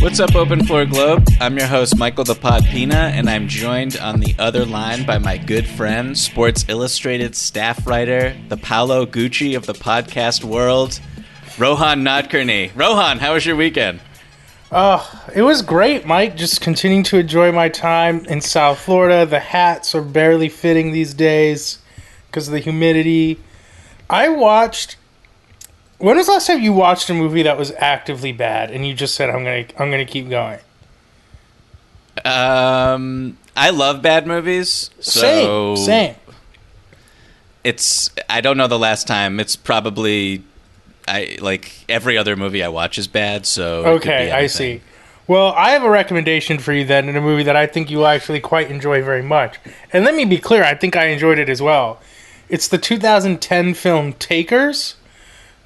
What's up, Open Floor Globe? I'm your host, Michael the Pod Pina, and I'm joined on the other line by my good friend, Sports Illustrated staff writer, the Paolo Gucci of the podcast world, Rohan Nadkarni. Rohan, how was your weekend? It was great, Mike. Just continuing to enjoy my time in South Florida. The hats are barely fitting these days because of the humidity. When was the last time you watched a movie that was actively bad and you just said, I'm gonna keep going? I love bad movies. So Same. I don't know the last time. It's probably every other movie I watch is bad, so Okay, I see. Well, I have a recommendation for you then in a movie that I think you'll actually quite enjoy very much. And let me be clear, I think I enjoyed it as well. It's the 2010 film Takers,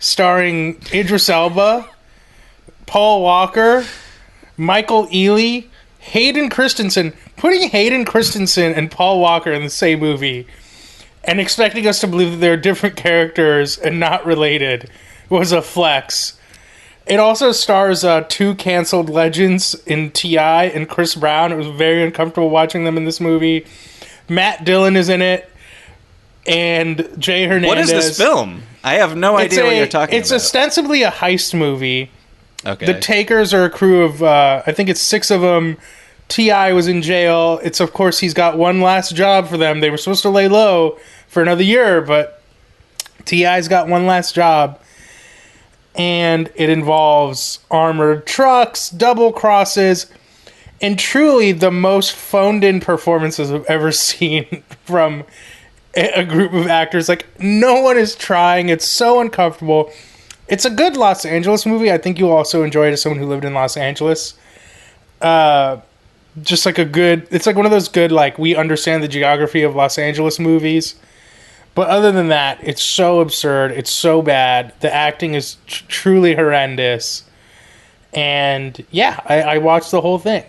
starring Idris Elba, Paul Walker, Michael Ealy, Hayden Christensen. Putting Hayden Christensen and Paul Walker in the same movie and expecting us to believe that they're different characters and not related was a flex. It also stars two canceled legends in T.I. and Chris Brown. It was very uncomfortable watching them in this movie. Matt Dillon is in it, and Jay Hernandez. What is this film? I have no idea what you're talking about. It's ostensibly a heist movie. Okay. The Takers are a crew of, I think it's 6 of them. T.I. was in jail. It's, of course, he's got one last job for them. They were supposed to lay low for another year, but T.I.'s got one last job. And it involves armored trucks, double crosses, and truly the most phoned-in performances I've ever seen from a group of actors. Like, no one is trying. It's so uncomfortable. It's a good Los Angeles movie. I think you'll also enjoy it as someone who lived in Los Angeles. Just like it's like one of those good, like, we understand the geography of Los Angeles movies. But other than that, it's so absurd. It's so bad. The acting is truly horrendous. And yeah, I watched the whole thing.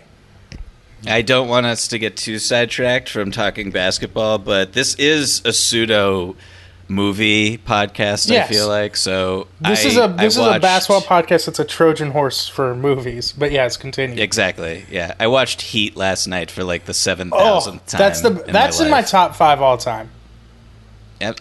I don't want us to get too sidetracked from talking basketball, but this is a pseudo movie podcast. Yes. I feel like this is a basketball podcast. It's a Trojan horse for movies. But yes, continue. Exactly. Yeah, I watched Heat last night for like the 7,000th time. That's in my top 5 all time.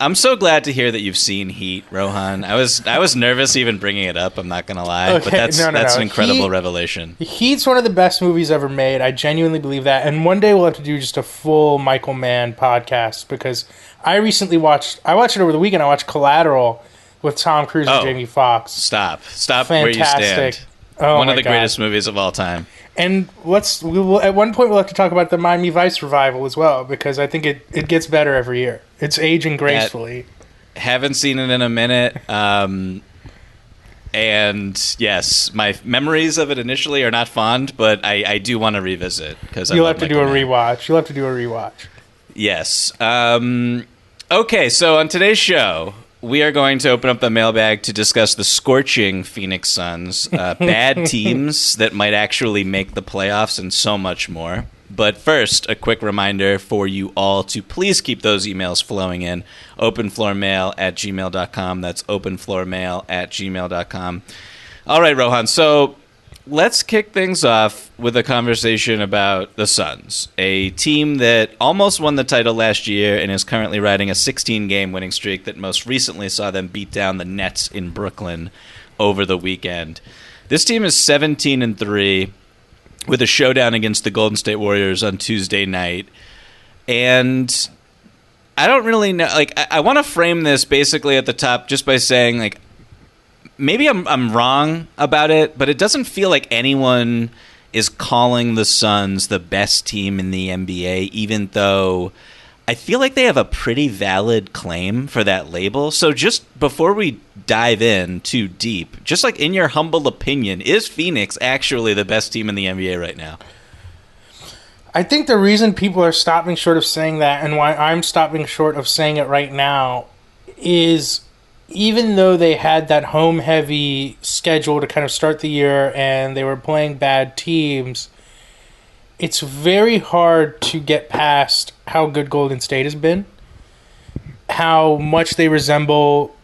I'm so glad to hear that you've seen Heat, Rohan. I was nervous even bringing it up, I'm not going to lie, okay, but that's an incredible revelation. Heat's one of the best movies ever made. I genuinely believe that. And one day we'll have to do just a full Michael Mann podcast, because I watched it over the weekend. I watched Collateral with Tom Cruise and Jamie Foxx. Stop Fantastic. Where you stand. One of the greatest movies of all time. And at one point we'll have to talk about the Miami Vice revival as well, because I think it gets better every year. It's aging gracefully. Haven't seen it in a minute. And yes, my memories of it initially are not fond, but I do want to revisit, because you'll have to do a rewatch. You'll have to do a rewatch. Yes. Okay, so on today's show, we are going to open up the mailbag to discuss the scorching Phoenix Suns, bad teams that might actually make the playoffs, and so much more. But first, a quick reminder for you all to please keep those emails flowing in. openfloormail@gmail.com. That's openfloormail@gmail.com. All right, Rohan. So let's kick things off with a conversation about the Suns, a team that almost won the title last year and is currently riding a 16-game winning streak that most recently saw them beat down the Nets in Brooklyn over the weekend. This team is 17-3 with a showdown against the Golden State Warriors on Tuesday night. And I don't really know. Like, I want to frame this basically at the top just by saying, like, maybe I'm wrong about it, but it doesn't feel like anyone is calling the Suns the best team in the NBA, even though I feel like they have a pretty valid claim for that label. So just before we dive in too deep, just like in your humble opinion, is Phoenix actually the best team in the NBA right now? I think the reason people are stopping short of saying that, and why I'm stopping short of saying it right now, is even though they had that home-heavy schedule to kind of start the year and they were playing bad teams, it's very hard to get past how good Golden State has been, how much they resemble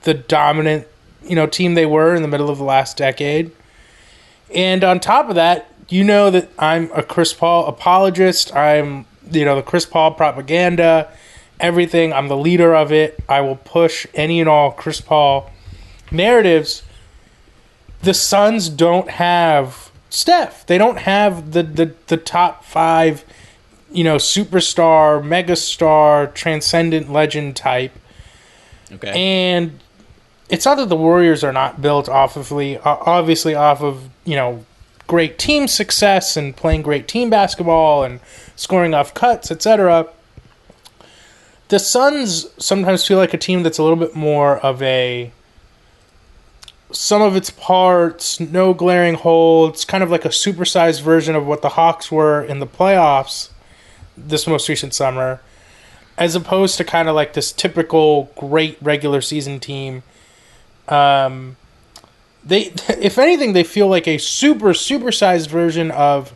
the dominant, team they were in the middle of the last decade. And on top of that, you know that I'm a Chris Paul apologist. I'm, the Chris Paul propaganda, everything. I'm the leader of it. I will push any and all Chris Paul narratives. The Suns don't have Steph. They don't have the top 5, superstar, megastar, transcendent legend type. Okay. And it's not that the Warriors are not built obviously off of, great team success and playing great team basketball and scoring off cuts, etc. The Suns sometimes feel like a team that's a little bit more of a sum of its parts, no glaring hole. It's kind of like a supersized version of what the Hawks were in the playoffs this most recent summer, as opposed to kind of like this typical great regular season team. They, if anything, they feel like a supersized version of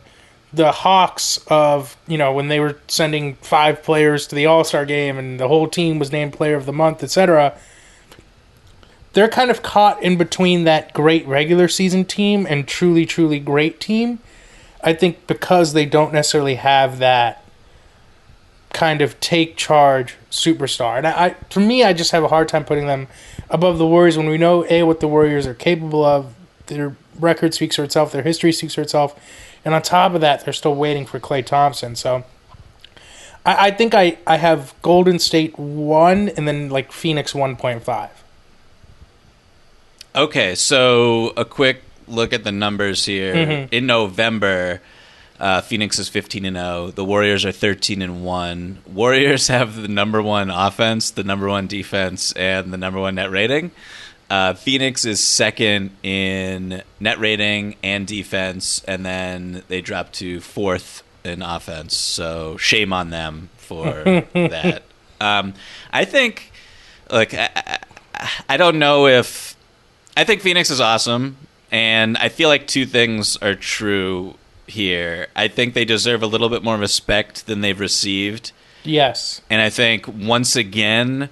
the Hawks of, when they were sending 5 players to the All-Star game and the whole team was named Player of the Month, etc. They're kind of caught in between that great regular season team and truly, truly great team. I think because they don't necessarily have that kind of take charge superstar. And for me, I just have a hard time putting them above the Warriors when we know, what the Warriors are capable of. Their record speaks for itself. Their history speaks for itself. And on top of that, they're still waiting for Klay Thompson. So I think I have Golden State 1 and then like Phoenix 1.5. Okay, so a quick look at the numbers here. Mm-hmm. In November, Phoenix is 15-0. The Warriors are 13-1. Warriors have the number 1 offense, the number 1 defense, and the number 1 net rating. Phoenix is second in net rating and defense, and then they drop to 4th in offense. So shame on them for that. I think, look, I don't know if... I think Phoenix is awesome, and I feel like 2 things are true here. I think they deserve a little bit more respect than they've received. Yes. And I think once again,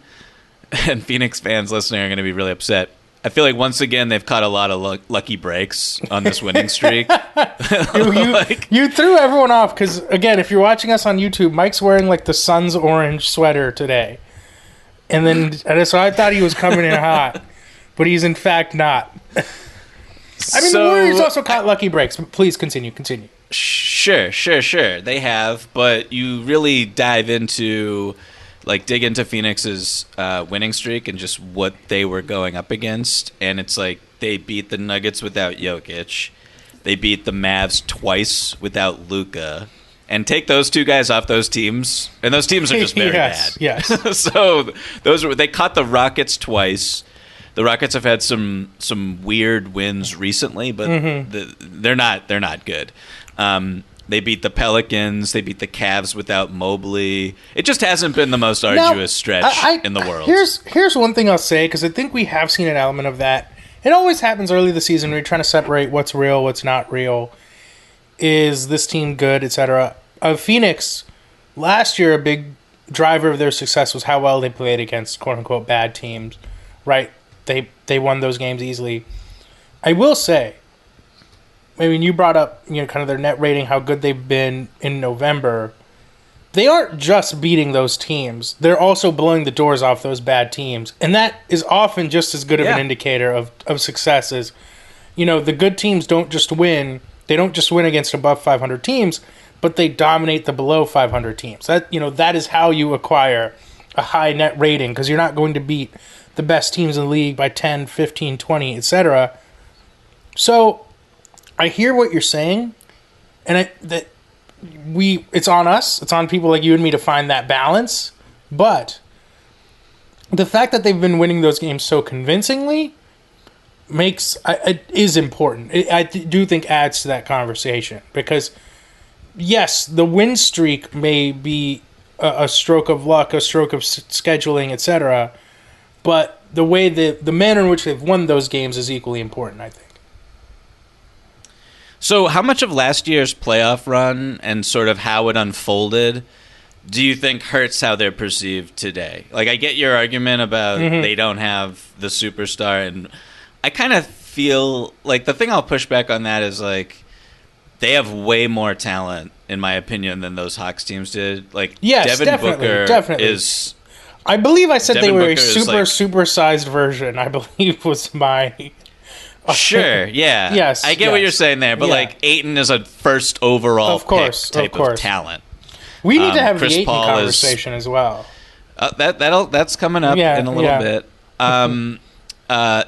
and Phoenix fans listening are going to be really upset, I feel like once again they've caught a lot of lucky breaks on this winning streak. You threw everyone off because, again, if you're watching us on YouTube, Mike's wearing like the Suns orange sweater today. And so I thought he was coming in hot. But he's in fact not. I mean, the Warriors also caught lucky breaks. Please continue. Sure. They have, but you really dig into Phoenix's winning streak and just what they were going up against. And it's like they beat the Nuggets without Jokic. They beat the Mavs twice without Luka. And take those 2 guys off those teams, and those teams are just very bad. Yes. So they caught the Rockets twice. The Rockets have had some weird wins recently, but they're not good. They beat the Pelicans. They beat the Cavs without Mobley. It just hasn't been the most arduous stretch in the world. Here's one thing I'll say, because I think we have seen an element of that. It always happens early in the season when you're trying to separate what's real, what's not real. Is this team good, etc. Phoenix, last year, a big driver of their success was how well they played against quote-unquote bad teams, right? They won those games easily. I will say, I mean, you brought up kind of their net rating, how good they've been in November. They aren't just beating those teams; they're also blowing the doors off those bad teams, and that is often just as good of an indicator of success. As the good teams don't just win; they don't just win against above 500 teams, but they dominate the below 500 teams. That is how you acquire a high net rating, because you're not going to beat the best teams in the league by 10, 15, 20, etc. So I hear what you're saying, and it's on us. It's on people like you and me to find that balance. But the fact that they've been winning those games so convincingly is important. I do think adds to that conversation, because yes, the win streak may be a stroke of luck, a stroke of scheduling, etc. But the manner in which they've won those games is equally important, I think. So how much of last year's playoff run and sort of how it unfolded do you think hurts how they're perceived today? Like, I get your argument about they don't have the superstar, and I kind of feel like the thing I'll push back on that is like they have way more talent, in my opinion, than those Hawks teams did. Like, Yes, Devin Booker definitely. is. I believe I said Devin they were Booker a is, supersized version. I believe was my. Sure, yeah. Yes, I get what you're saying there, but Yeah. like Ayton is a first overall Of course, pick type of course. of talent. We need to have Chris the Ayton Paul conversation as well. That's coming up Yeah, in a little yeah. bit.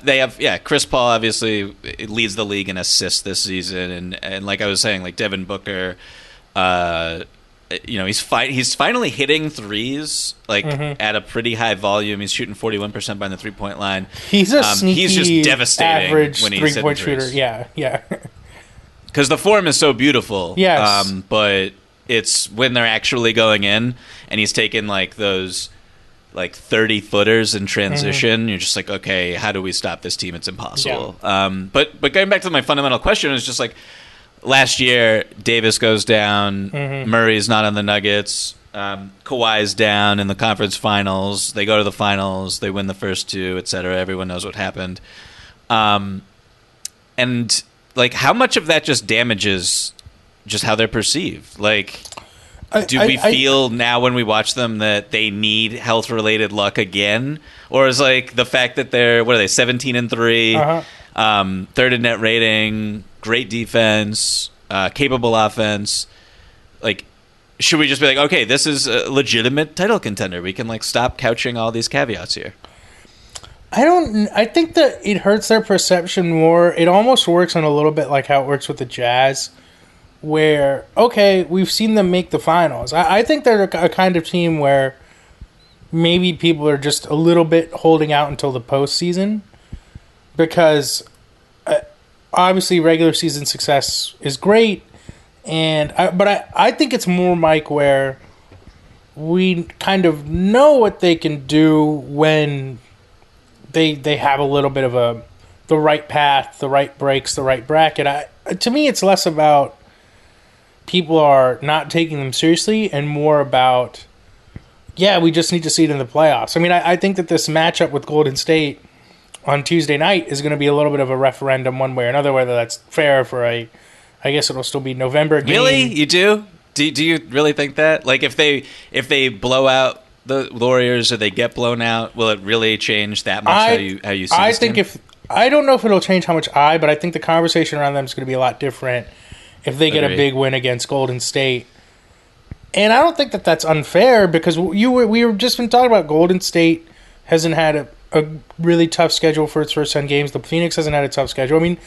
They have Chris Paul obviously leads the league in assists this season, and like I was saying, like Devin Booker, he's finally hitting threes like at a pretty high volume. He's shooting 41% by the 3-point line. He's a sneaky, he's just devastating average when he's 3-point hitting shooter. threes. Yeah. Because the form is so beautiful. Yes. But it's when they're actually going in, and he's taking like those like 30-footers in transition. You're just like, okay, how do we stop this team? It's impossible. Yeah. But going back to my fundamental question is just like last year, Davis goes down, Murray's not on the Nuggets, Kawhi's down in the conference finals. They go to the finals, they win the first two, etc. Everyone knows what happened. And like, how much of that just damages just how they're perceived? Like, do we feel now when we watch them that they need health-related luck again? Or is like the fact that they're, 17-3, third in net rating, great defense, capable offense, like, should we just be like, okay, this is a legitimate title contender. We can like stop couching all these caveats here. I think that it hurts their perception more. It almost works on a little bit like how it works with the Jazz, where, okay, we've seen them make the finals. I think they're a kind of team where maybe people are just a little bit holding out until the postseason, because obviously regular season success is great, but I think it's more, Mike, where we kind of know what they can do when they have a little bit of the right path, the right breaks, the right bracket. To me, it's less about people are not taking them seriously and more about, we just need to see it in the playoffs. I mean, I think that this matchup with Golden State on Tuesday night is going to be a little bit of a referendum one way or another, whether that's fair for I guess it'll still be November game. Really? You do? Do you really think that? Like, if they blow out the Warriors or they get blown out, will it really change that much how you see I this think team? I don't know if it'll change how much but I think the conversation around them is going to be a lot different if they get a big win against Golden State. And I don't think that that's unfair, because we were just been talking about Golden State hasn't had a really tough schedule for its first 10 games. The Phoenix hasn't had a tough schedule. I mean,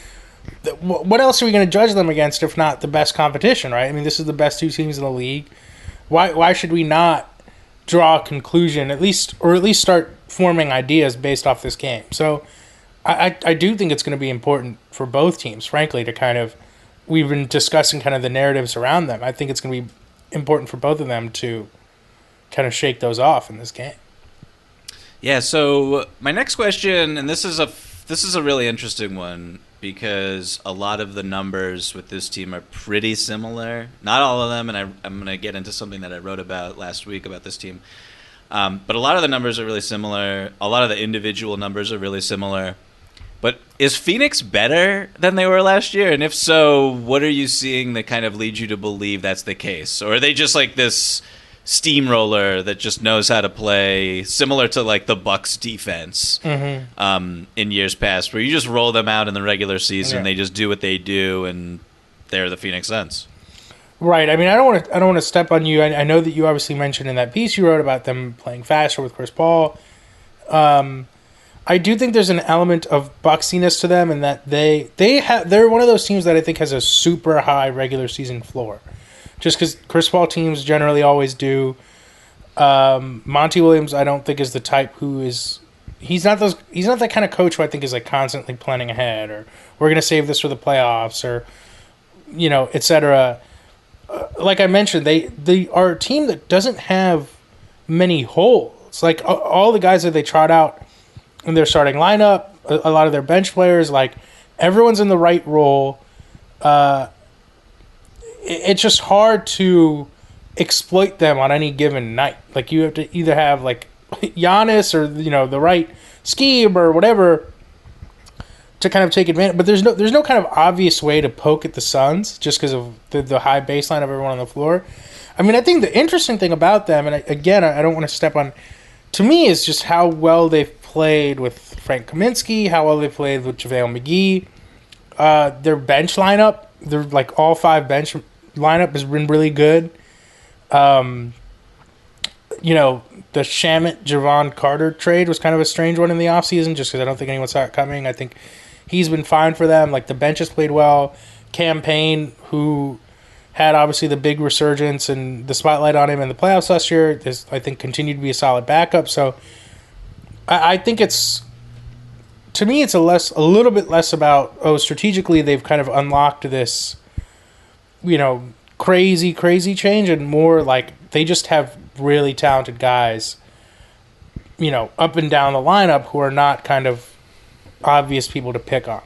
what else are we going to judge them against if not the best competition, right? I mean, this is the best two teams in the league. Why should we not draw a conclusion, at least start forming ideas based off this game? So I do think it's going to be important for both teams, frankly, to kind of, we've been discussing kind of the narratives around them. I think it's going to be important for both of them to kind of shake those off in this game. Yeah, so my next question, and this is a really interesting one, because a lot of the numbers with this team are pretty similar. Not all of them, and I'm going to get into something that I wrote about last week about this team. But a lot of the numbers are really similar. A lot of the individual numbers are really similar. But is Phoenix better than they were last year? And if so, what are you seeing that kind of leads you to believe that's the case? Or are they just like this steamroller that just knows how to play, similar to like the Bucks defense in years past, where you just roll them out in the regular season, they just do what they do, and they're the Phoenix Suns? Right. I mean, I don't want to step on you. I know that you obviously mentioned in that piece you wrote about them playing faster with Chris Paul. I do think there's an element of Bucksiness to them, and that they're one of those teams that I think has a super high regular season floor, just because Chris Paul teams generally always do. Monty Williams, I don't think, is the type who is. He's not that kind of coach who I think is like constantly planning ahead, or we're going to save this for the playoffs, or etc. Like I mentioned, they are a team that doesn't have many holes. Like all the guys that they trot out in their starting lineup, a lot of their bench players, like everyone's in the right role. It's just hard to exploit them on any given night. Like you have to either have like Giannis or the right scheme or whatever to kind of take advantage. But there's no kind of obvious way to poke at the Suns just because of the high baseline of everyone on the floor. I mean, I think the interesting thing about them, and again, I don't want to step on, to me, is just how well they've played with Frank Kaminsky, how well they played with JaVale McGee. Their bench lineup, their like all five bench lineup has been really good. The Shamet Javon Carter trade was kind of a strange one in the offseason just because I don't think anyone saw it coming. I think he's been fine for them. Like, the bench has played well. Cam Payne, who had obviously the big resurgence and the spotlight on him in the playoffs last year, has, I think, continued to be a solid backup. So I think to me, it's a little bit less about, strategically they've kind of unlocked this, crazy change, and more like they just have really talented guys, up and down the lineup who are not kind of obvious people to pick on.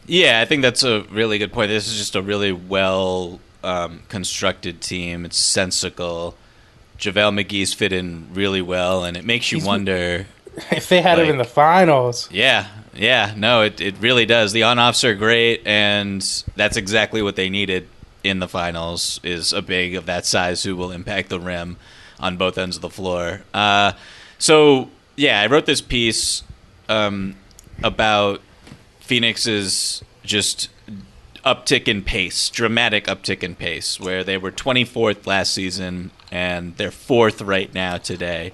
Yeah, I think that's a really good point. This is just a really well constructed team. It's sensical. JaVale McGee's fit in really well, and it makes you wonder if they had him in the finals. Yeah, no, it really does. The on-offs are great, and that's exactly what they needed in the finals, is a big of that size who will impact the rim on both ends of the floor. I wrote this piece about Phoenix's just uptick in pace, dramatic uptick in pace, where they were 24th last season, and they're 4th right now today.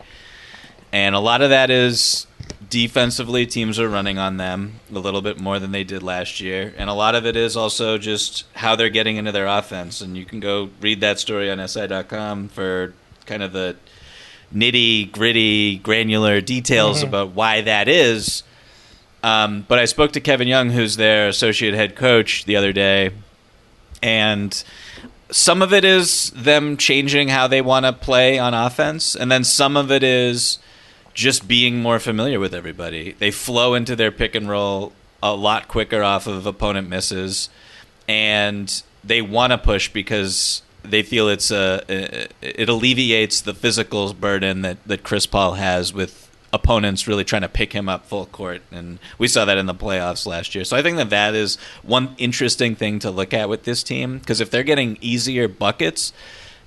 And a lot of that is defensively, teams are running on them a little bit more than they did last year. And a lot of it is also just how they're getting into their offense. And you can go read that story on SI.com for kind of the nitty-gritty, granular details about why that is. But I spoke to Kevin Young, who's their associate head coach, the other day. And some of it is them changing how they want to play on offense. And then some of it is just being more familiar with everybody. They flow into their pick and roll a lot quicker off of opponent misses, and they want to push because they feel it alleviates the physical burden that Chris Paul has with opponents really trying to pick him up full court, and we saw that in the playoffs last year. So I think that is one interesting thing to look at with this team, because if they're getting easier buckets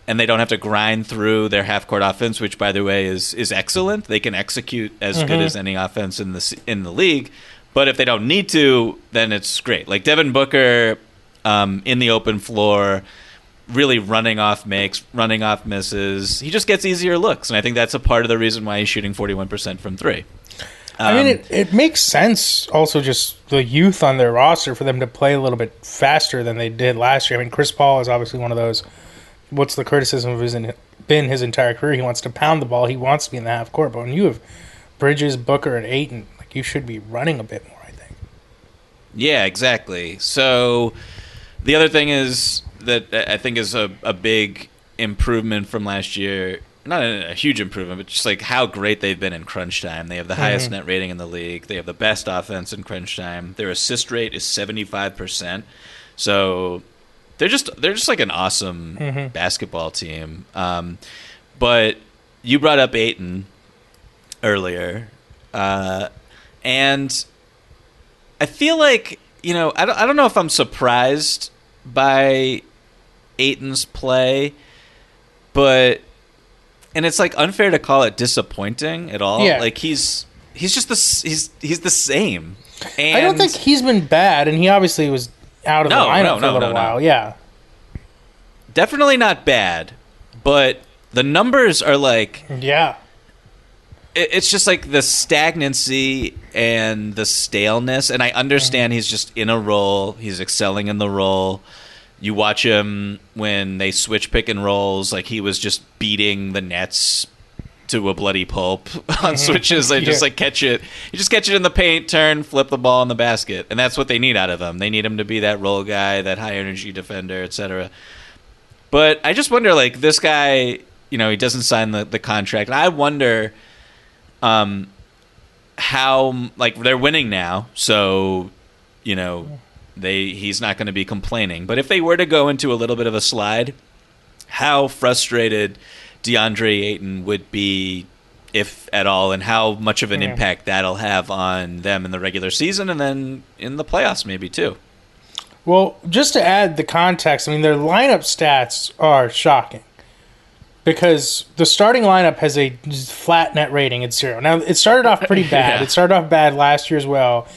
and they don't have to grind through their half-court offense, which, by the way, is excellent. They can execute as good as any offense in the league. But if they don't need to, then it's great. Like Devin Booker in the open floor, really running off makes, running off misses. He just gets easier looks, and I think that's a part of the reason why he's shooting 41% from three. I mean, it makes sense also just the youth on their roster for them to play a little bit faster than they did last year. I mean, Chris Paul is obviously one of those. What's the criticism of his entire career? He wants to pound the ball. He wants to be in the half court. But when you have Bridges, Booker, and Ayton, like, you should be running a bit more, I think. Yeah, exactly. So the other thing is that I think is a big improvement from last year. Not a huge improvement, but just like how great they've been in crunch time. They have the highest net rating in the league. They have the best offense in crunch time. Their assist rate is 75%. So they're just like an awesome basketball team. But you brought up Ayton earlier, and I feel like, I don't know if I'm surprised by Ayton's play, and it's like unfair to call it disappointing at all. Yeah. Like he's just he's the same. And I don't think he's been bad, and he obviously was out of the lineup for a little while. Yeah, definitely not bad, but the numbers are like, it's just like the stagnancy and the staleness. And I understand he's just in a role, he's excelling in the role. You watch him when they switch pick and rolls, like he was just beating the Nets to a bloody pulp on switches. They just like catch it. You just catch it in the paint, turn, flip the ball in the basket. And that's what they need out of him. They need him to be that role guy, that high energy defender, etc. But I just wonder, like, this guy, he doesn't sign the contract. And I wonder how, like, they're winning now. So, he's not going to be complaining. But if they were to go into a little bit of a slide, how frustrated DeAndre Ayton would be if at all, and how much of an impact that'll have on them in the regular season and then in the playoffs maybe too. Well, just to add the context, I mean, their lineup stats are shocking because the starting lineup has a flat net rating at 0. Now, it started off pretty bad. Yeah. It started off bad last year as well.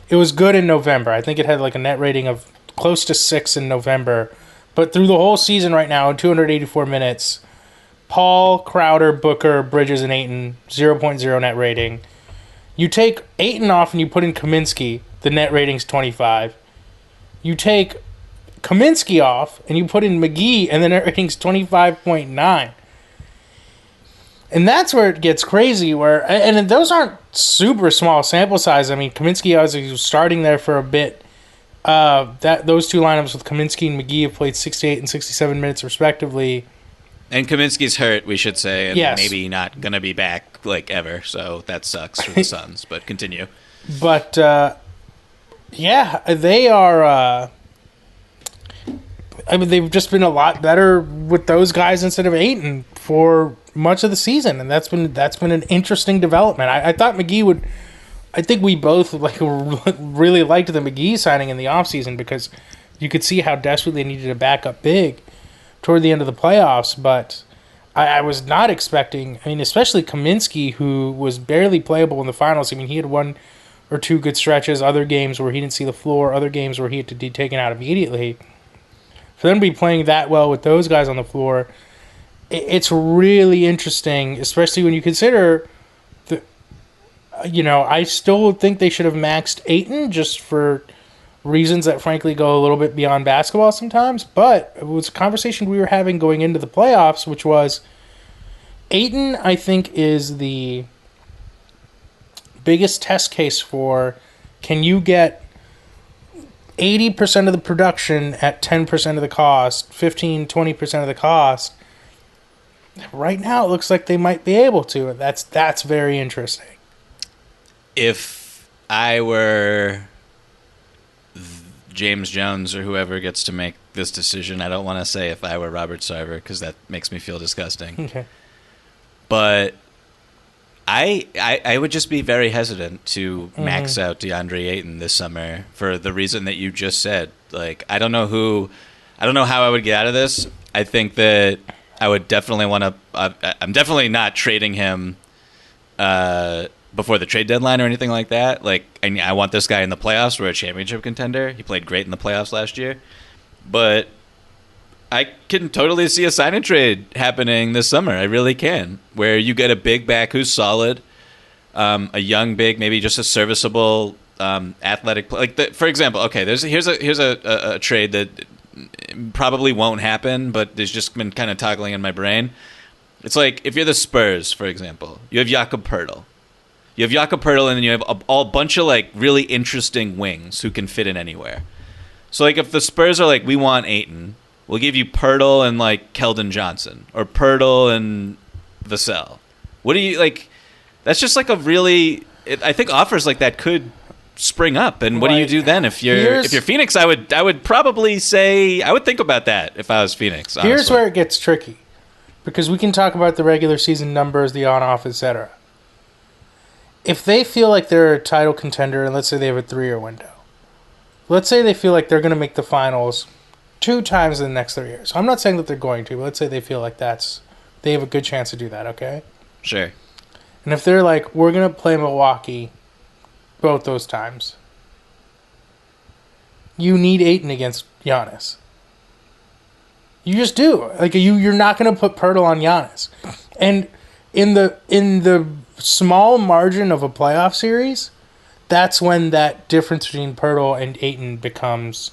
It was good in November. I think it had like a net rating of close to 6 in November. But through the whole season right now, in 284 minutes, Paul, Crowder, Booker, Bridges, and Ayton, 0.0 net rating. You take Ayton off and you put in Kaminsky, the net rating's 25. You take Kaminsky off and you put in McGee and the net rating's 25.9. And that's where it gits crazy. And those aren't super small sample size. I mean, Kaminsky was starting there for a bit. Those two lineups with Kaminsky and McGee have played 68 and 67 minutes respectively. And Kaminsky's hurt, we should say, and yes. maybe not going to be back like ever. So that sucks for the Suns. But continue. But yeah, they are. I mean, they've just been a lot better with those guys instead of Ayton for much of the season, and that's been an interesting development. I thought McGee would. I think we both really liked the McGee signing in the offseason because you could see how desperately they needed a backup big toward the end of the playoffs. But I was not expecting. I mean, especially Kaminsky, who was barely playable in the finals. I mean, he had 1 or 2 good stretches. Other games where he didn't see the floor. Other games where he had to be taken out immediately. For them to be playing that well with those guys on the floor, it's really interesting, especially when you consider I still think they should have maxed Ayton just for reasons that frankly go a little bit beyond basketball sometimes. But it was a conversation we were having going into the playoffs, which was Ayton, I think, is the biggest test case for can you get 80% of the production at 10% of the cost, 15, 20% of the cost. Right now, it looks like they might be able to. That's very interesting. If I were James Jones or whoever gets to make this decision, I don't want to say if I were Robert Sarver because that makes me feel disgusting. Okay. But I would just be very hesitant to max out DeAndre Ayton this summer for the reason that you just said. Like, I don't know how I would get out of this. I think that I would definitely want to. I'm definitely not trading him before the trade deadline or anything like that. Like, I want this guy in the playoffs. We're a championship contender. He played great in the playoffs last year, but I can totally see a sign and trade happening this summer. I really can, where you get a big back who's solid, a young big, maybe just a serviceable athletic. For example, okay, here's a trade that probably won't happen, but there's just been kind of toggling in my brain. It's like if you're the Spurs, for example, you have Jakob Poeltl. You have Jakob Poeltl, and then you have a bunch of like really interesting wings who can fit in anywhere. So like if the Spurs are like, we want Ayton, we'll give you Poeltl and like Keldon Johnson or Poeltl and Vassell. What do you like? That's just like a really. I think offers like that could spring up, and what do you do then if you're Phoenix? I would probably say I would think about that if I was Phoenix. Honestly. Here's where it gets tricky, because we can talk about the regular season numbers, the on-off, etc. If they feel like they're a title contender, and let's say they have a 3-year window, let's say they feel like they're going to make the finals 2 times in the next 3 years. I'm not saying that they're going to, but let's say they feel like they have a good chance to do that, okay? Sure. And if they're like, we're going to play Milwaukee both those times, you need Ayton against Giannis. You just do. Like you're not going to put Poeltl on Giannis. And in the small margin of a playoff series, that's when that difference between Poeltl and Ayton becomes,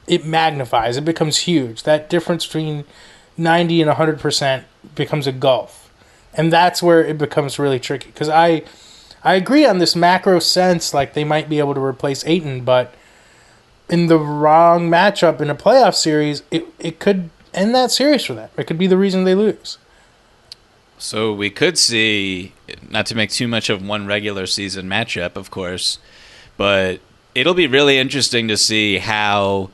it magnifies. It becomes huge. That difference between 90 and 100% becomes a gulf. And that's where it becomes really tricky. Because I agree on this macro sense, like they might be able to replace Ayton, but in the wrong matchup in a playoff series, it could end that series for them. It could be the reason they lose. So we could see, not to make too much of one regular season matchup, of course, but it'll be really interesting to see how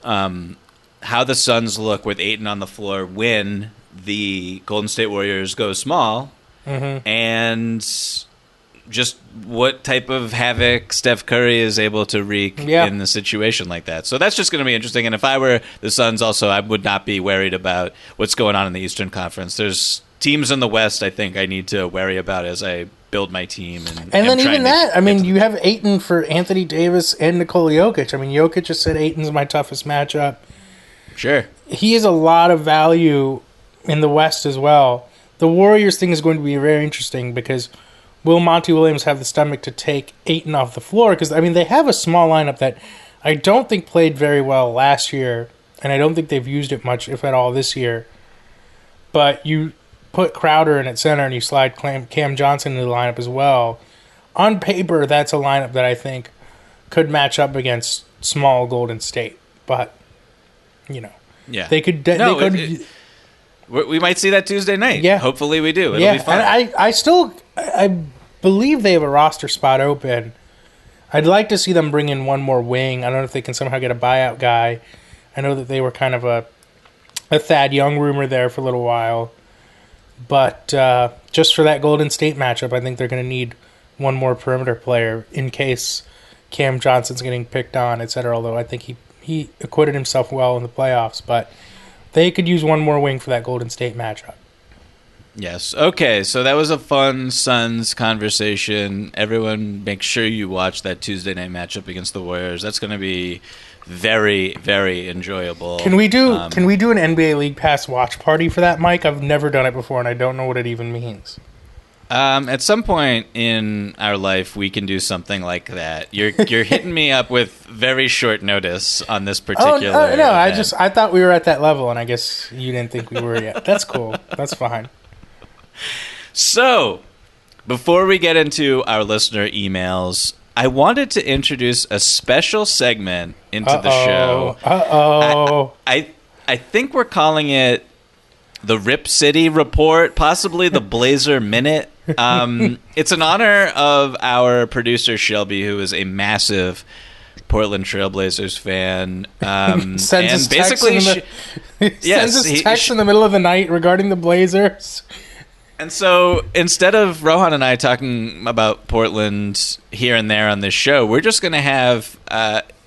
the Suns look with Ayton on the floor when the Golden State Warriors go small, and just what type of havoc Steph Curry is able to wreak in a situation like that. So that's just going to be interesting. And if I were the Suns also, I would not be worried about what's going on in the Eastern Conference. There's teams in the West I think I need to worry about as I build my team. And then even that, I mean, you have Ayton for Anthony Davis and Nikola Jokic. I mean, Jokic just said Ayton's my toughest matchup. Sure. He has a lot of value in the West as well. The Warriors thing is going to be very interesting because will Monty Williams have the stomach to take Ayton off the floor? Because, I mean, they have a small lineup that I don't think played very well last year, and I don't think they've used it much, if at all, this year. But you put Crowder in at center and you slide Cam Johnson into the lineup as well. On paper, that's a lineup that I think could match up against small Golden State. But, you know, they could... we might see that Tuesday night. Yeah. Hopefully we do. It'll be fun. And I believe they have a roster spot open. I'd like to see them bring in one more wing. I don't know if they can somehow get a buyout guy. I know that they were kind of a Thad Young rumor there for a little while. But just for that Golden State matchup, I think they're going to need one more perimeter player in case Cam Johnson's getting picked on, etc. Although I think he acquitted himself well in the playoffs. But they could use one more wing for that Golden State matchup. Yes. Okay, so that was a fun Suns conversation. Everyone, make sure you watch that Tuesday night matchup against the Warriors. That's going to be very, very enjoyable. Can we do an NBA League Pass watch party for that, Mike? I've never done it before, and I don't know what it even means. At some point in our life, we can do something like that. You're hitting me up with very short notice on this particular. Oh, no, I thought we were at that level, and I guess you didn't think we were yet. That's cool. That's fine. So, before we get into our listener emails, I wanted to introduce a special segment into the show. I think we're calling it the Rip City Report, possibly the Blazer Minute. It's in honor of our producer, Shelby, who is a massive Portland Trailblazers fan. Sends us text in the middle of the night regarding the Blazers. And so instead of Rohan and I talking about Portland here and there on this show, we're just going to have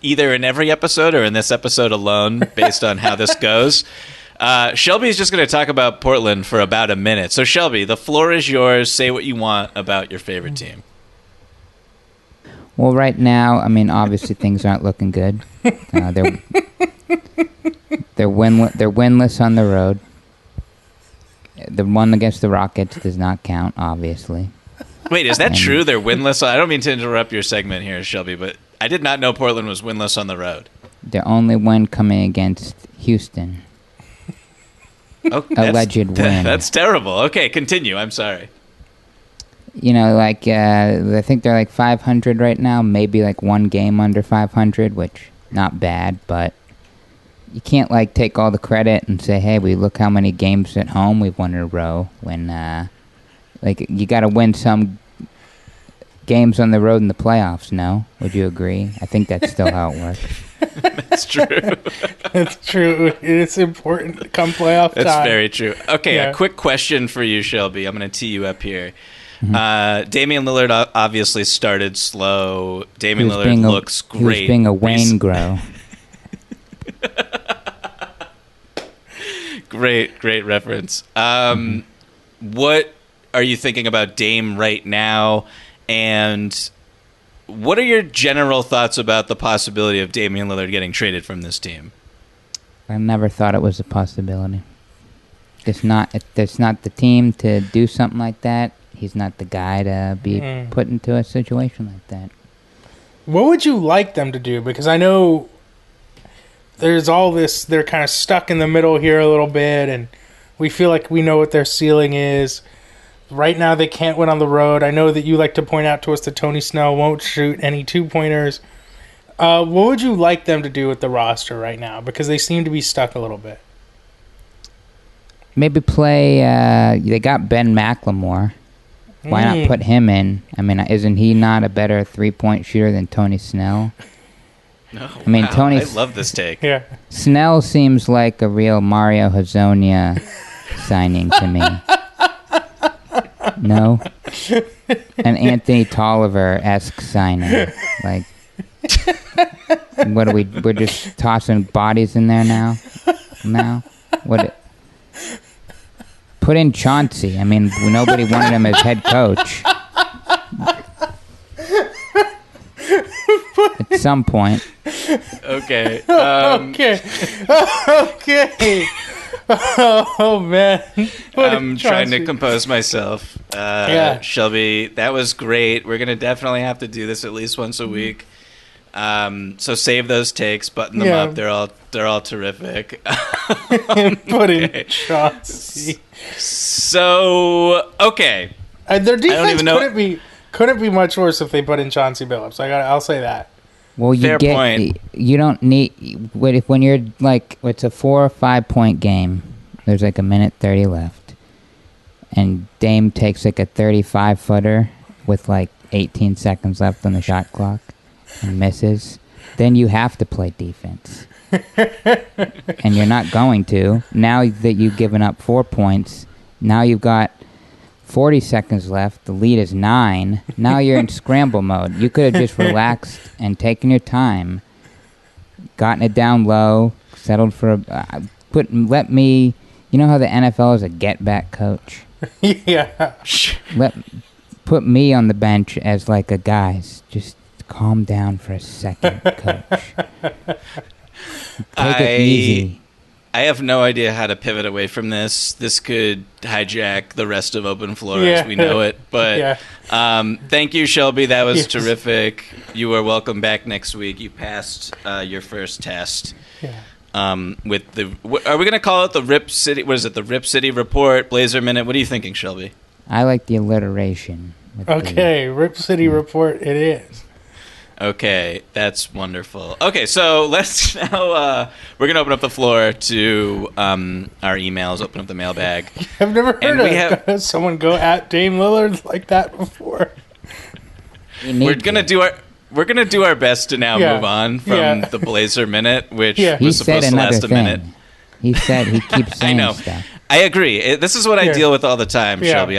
either in every episode or in this episode alone, based on how this goes. Shelby's just going to talk about Portland for about a minute. So Shelby, the floor is yours. Say what you want about your favorite team. Well, right now, I mean, obviously things aren't looking good. They're winless on the road. The one against the Rockets does not count, obviously. Wait, is that true? They're winless? I don't mean to interrupt your segment here, Shelby, but I did not know Portland was winless on the road. Their only win coming against Houston. Alleged win. That's terrible. Okay, continue. I'm sorry. You know, like, I think they're like 500 right now, maybe like one game under 500, which not bad, but you can't like take all the credit and say, hey, we look how many games at home we've won in a row when like you got to win some games on the road in the playoffs. No, would you agree? I think that's still how it works. That's true. That's true. It's important come playoff time. That's very true. Okay, A quick question for you, Shelby. I'm going to tee you up here. Mm-hmm. Damian Lillard obviously started slow. Damian Lillard looks great. He was being a Wayne grow. Great reference. What are you thinking about Dame right now? And what are your general thoughts about the possibility of Damian Lillard getting traded from this team? I never thought it was a possibility. It's not the team to do something like that. He's not the guy to be put into a situation like that. What would you like them to do? Because I know there's all this, they're kind of stuck in the middle here a little bit, and we feel like we know what their ceiling is. Right now, they can't win on the road. I know that you like to point out to us that Tony Snell won't shoot any two-pointers. What would you like them to do with the roster right now? Because they seem to be stuck a little bit. Maybe play, they got Ben McLemore. Why not put him in? I mean, isn't he not a better three-point shooter than Tony Snell? No, I mean, I love this take. Yeah. Snell seems like a real Mario Hezonja signing to me. No? An Anthony Tolliver-esque signing. Like, what are we? We're just tossing bodies in there now? What? Put in Chauncey. I mean, nobody wanted him as head coach. At some point. Okay. Okay. Oh, man. I'm trying to compose myself. Shelby, that was great. We're going to definitely have to do this at least once a week. So save those takes, button them up. They're all terrific. Put in Chauncey. So, okay. Their defense couldn't be much worse if they put in Chauncey Billups. I'll say that. Well, point. You don't need when you're like it's a 4 or 5 point game. There's like a minute 30 left, and Dame takes like a 35-footer with like 18 seconds left on the shot clock and misses. Then you have to play defense, and you're not going to. Now that you've given up 4 points, now you've got 40 seconds left. The lead is 9. Now you're in scramble mode. You could have just relaxed and taken your time, gotten it down low, settled for let me. You know how the NFL is a get-back coach? Yeah. Put me on the bench as like a guys. Just calm down for a second, coach. Take it easy. I have no idea how to pivot away from this. This could hijack the rest of Open Floor as we know it. But thank you, Shelby. That was terrific. You are welcome back next week. You passed your first test. Yeah. With the, are we going to call it the Rip City? What is it? The Rip City Report, Blazer Minute. What are you thinking, Shelby? I like the alliteration. Rip City Report. It is. Okay, that's wonderful. Okay, so let's now, we're going to open up the floor to our emails, open up the mailbag. I've never heard of someone go at Dame Lillard like that before. We're going to do our best to now move on from the Blazer Minute, which was supposed to last a minute. He said he keeps saying stuff. I agree. This is what I deal with all the time, Shelby.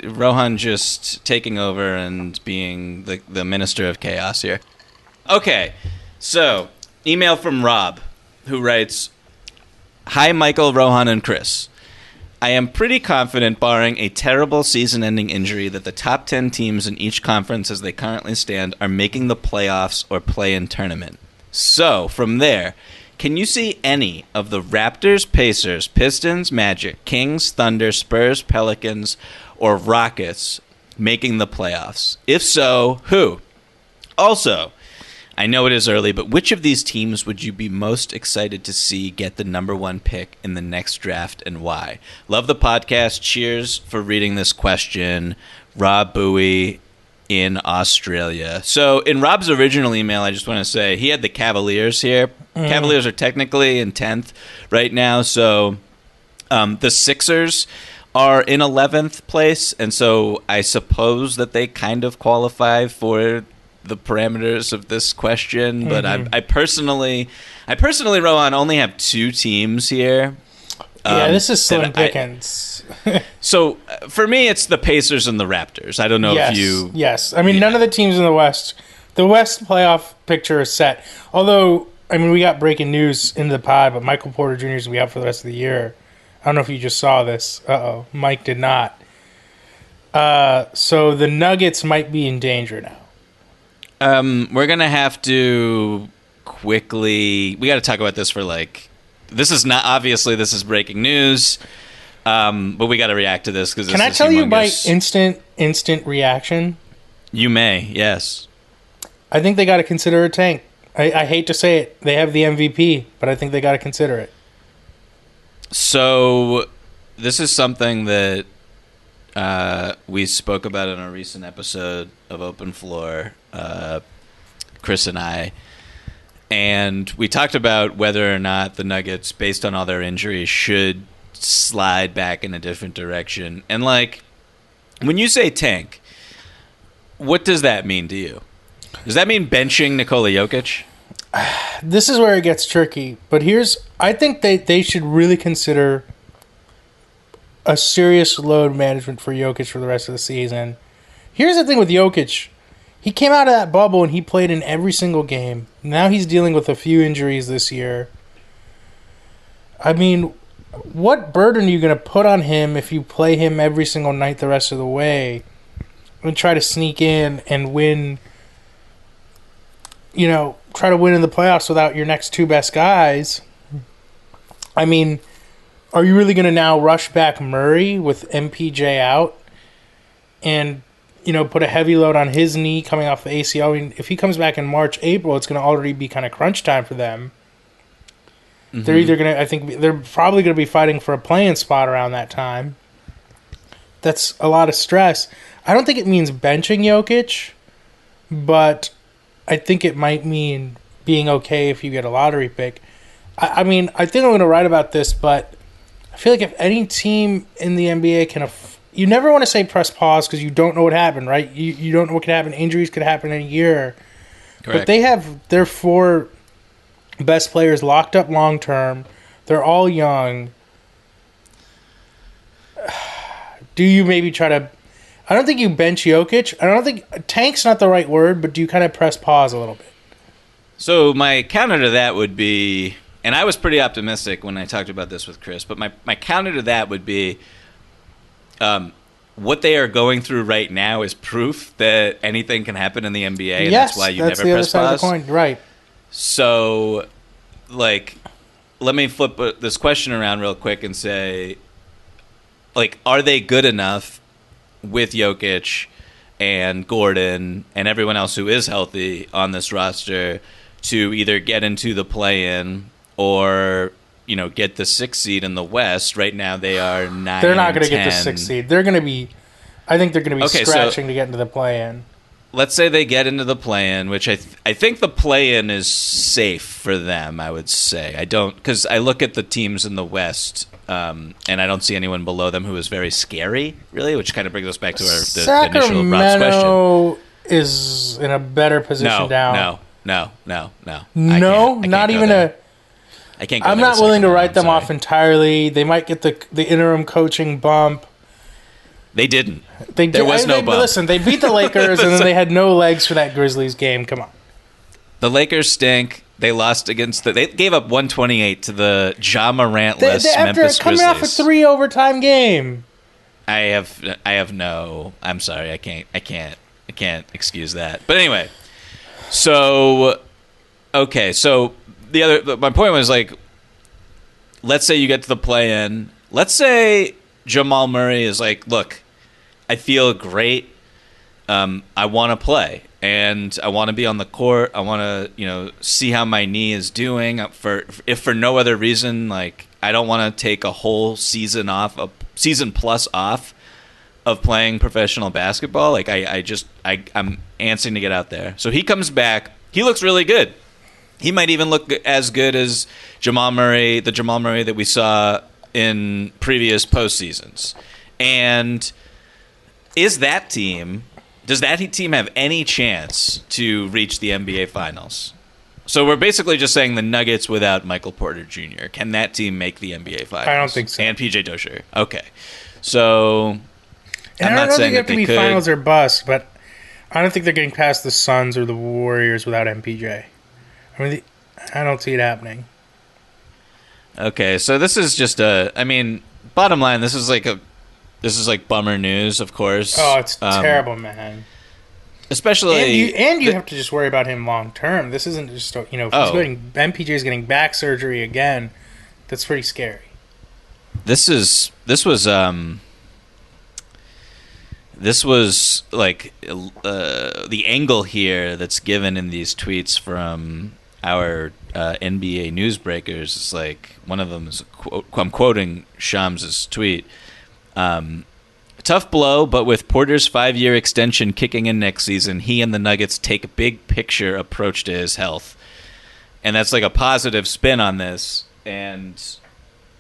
Rohan just taking over and being the minister of chaos here. Okay, so email from Rob, who writes, "Hi, Michael, Rohan, and Chris. I am pretty confident, barring a terrible season-ending injury, that the top 10 teams in each conference as they currently stand are making the playoffs or play-in tournament. So, from there, can you see any of the Raptors, Pacers, Pistons, Magic, Kings, Thunder, Spurs, Pelicans, or Rockets making the playoffs? If so, who? Also, I know it is early, but which of these teams would you be most excited to see get the number 1 pick in the next draft, and why? Love the podcast. Cheers for reading this question. Rob Bowie in Australia." So in Rob's original email, I just want to say he had the Cavaliers here. Cavaliers are technically in 10th right now. So the Sixers are in 11th place. And so I suppose that they kind of qualify for the parameters of this question. But I personally, Rohan, only have 2 teams here. This is slim pickings. So for me, it's the Pacers and the Raptors. I don't know if you... Yes. I mean, none of the teams in the West playoff picture is set. Although, I mean, we got breaking news in the pod, but Michael Porter Jr. is going to be out for the rest of the year. I don't know if you just saw this. Uh-oh. Mike did not. So the Nuggets might be in danger now. We're going to have to quickly... We got to talk about this for This is not... Obviously, this is breaking news. But we got to react to this because Can I tell you my instant reaction? You may, yes. I think they got to consider a tank. I hate to say it. They have the MVP, but I think they got to consider it. So this is something that we spoke about in a recent episode of Open Floor, Chris and I. And we talked about whether or not the Nuggets, based on all their injuries, should slide back in a different direction. And, when you say tank, what does that mean to you? Does that mean benching Nikola Jokic? This is where it gets tricky. But I think they should really consider a serious load management for Jokic for the rest of the season. Here's the thing with Jokic. He came out of that bubble and he played in every single game. Now he's dealing with a few injuries this year. I mean, what burden are you going to put on him if you play him every single night the rest of the way and try to sneak in and win, try to win in the playoffs without your next two best guys? I mean, are you really going to now rush back Murray with MPJ out and, put a heavy load on his knee coming off the ACL? I mean, if he comes back in March, April, it's going to already be kind of crunch time for them. Mm-hmm. They're either going to, I think they're probably going to be fighting for a playing spot around that time. That's a lot of stress. I don't think it means benching Jokic, but I think it might mean being okay if you get a lottery pick. I mean, I think I'm going to write about this, but I feel like if any team in the NBA can you never want to say press pause because you don't know what happened, right? You don't know what could happen. Injuries could happen in a year. Correct. But they have their four best players locked up long term. They're all young. Do you maybe try to... I don't think you bench Jokic. I don't think... Tank's not the right word, but do you kind of press pause a little bit? So my counter to that would be... And I was pretty optimistic when I talked about this with Chris, but my counter to that would be what they are going through right now is proof that anything can happen in the NBA, and that's why you never press pause. Yes, that's the other side of the coin, right. So, let me flip this question around real quick and say, are they good enough with Jokic and Gordon and everyone else who is healthy on this roster to either get into the play-in or get the 6th seed in the West? Right now they are 9. They're not going to get the 6th seed. They're going to be. I think they're going to be scratching to get into the play-in. Let's say they get into the play-in, which I think the play-in is safe for them. I would say because I look at the teams in the West, and I don't see anyone below them who is very scary, really. Which kind of brings us back to the initial Rob's question. Sacramento is in a better position now. No. Not even a. I can't go I'm not willing to write them off entirely. They might get the interim coaching bump. They didn't. There was no bump. Listen, they beat the Lakers, and then they had no legs for that Grizzlies game. Come on. The Lakers stink. They lost against they gave up 128 to the Ja Morant-less Memphis Grizzlies. Coming off a 3 overtime game. I'm sorry. I can't excuse that. But anyway, so okay, so my point was let's say you get to the play-in. Let's say Jamal Murray is look, I feel great. I want to play, and I want to be on the court. I want to, see how my knee is doing. If for no other reason, I don't want to take a whole season off, a season plus off of playing professional basketball. I'm antsing to get out there. So he comes back. He looks really good. He might even look as good as Jamal Murray, the Jamal Murray that we saw in previous postseasons. And does that team have any chance to reach the NBA Finals? So we're basically just saying the Nuggets without Michael Porter Jr. Can that team make the NBA Finals? I don't think so. And PJ Dozier. Okay. So I'm not saying that they could. Finals or bust, but I don't think they're getting past the Suns or the Warriors without MPJ. I mean, I don't see it happening. Okay, so this is just bottom line, this is like bummer news, of course. Oh, it's terrible, man. Especially, and you have to just worry about him long term. This isn't just if MPJ is getting back surgery again. That's pretty scary. This was the angle here that's given in these tweets from our NBA newsbreakers. It's one of them is I'm quoting Shams' tweet. Tough blow, but with Porter's 5-year extension kicking in next season, he and the Nuggets take a big picture approach to his health. And that's a positive spin on this. And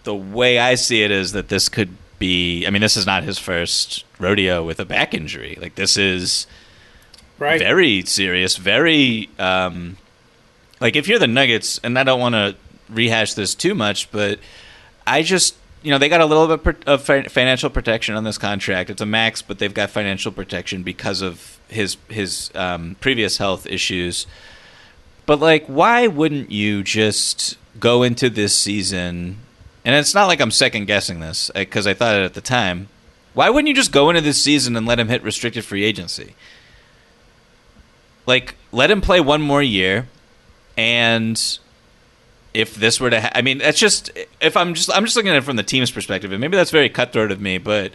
the way I see it is that this could be... this is not his first rodeo with a back injury. This is very serious, very... if you're the Nuggets, and I don't want to rehash this too much, but I just they got a little bit of financial protection on this contract. It's a max, but they've got financial protection because of his previous health issues. But, like, why wouldn't you just go into this season, and it's not like I'm second-guessing this, because I thought it at the time, why wouldn't you just go into this season and let him hit restricted free agency? Like, let him play one more year, and if this were to that's just, I'm just looking at it from the team's perspective, and maybe that's very cutthroat of me, but